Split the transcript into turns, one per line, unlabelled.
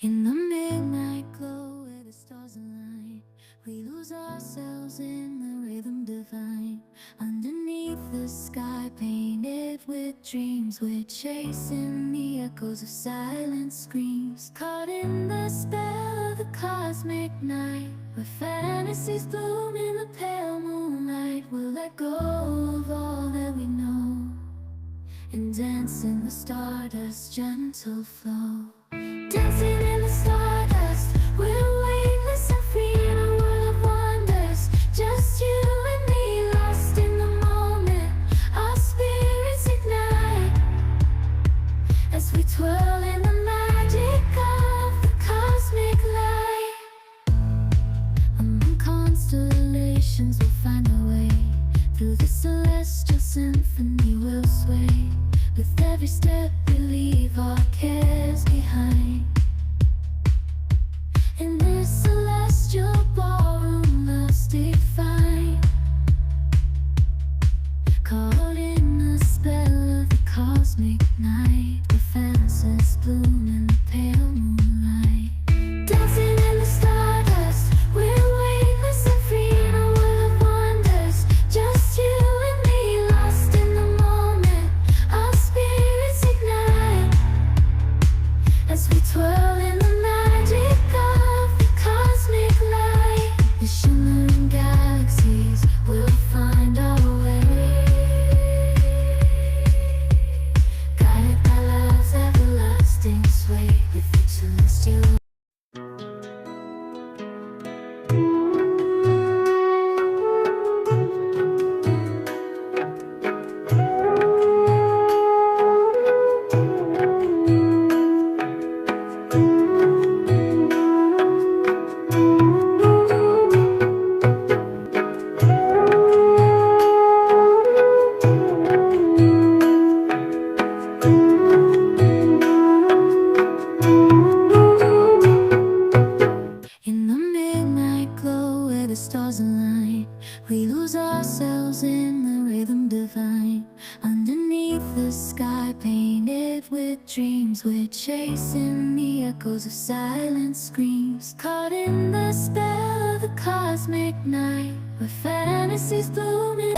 In the midnight glow where the stars align, we lose ourselves in the rhythm divine. Underneath the sky painted with dreams, we're chasing the echoes of silent screams. Caught in the spell of the cosmic night, where fantasies bloom in the pale moonlight. We'll let go of all that we know and dance in the stardust's gentle flow. Dancing in the stardust, we're weightless and free in a world of wonders. Just you and me, lost in the moment. Our spirits ignite as we twirl in the magic of the cosmic light. Among constellations we'll find our way. Through the celestial symphony we'll sway. With every step we leave our cares behind. In this celestial ballroom love's defined. Caught in the spell of the cosmic night, where fantasies bloom in the pale moonlight. Dancing in the stardust, we're weightless and free in a world of wonders. Just you and me, lost in the moment. Our spirits ignite as we twirl in the magic of the cosmic light. The shimmering galaxies will find our way, guided by love's everlasting sway. With the celestial stars align, we lose ourselves in the rhythm divine. Underneath the sky painted with dreams, we're chasing the echoes of silent screams. Caught in the spell of the cosmic night, where fantasies bloom in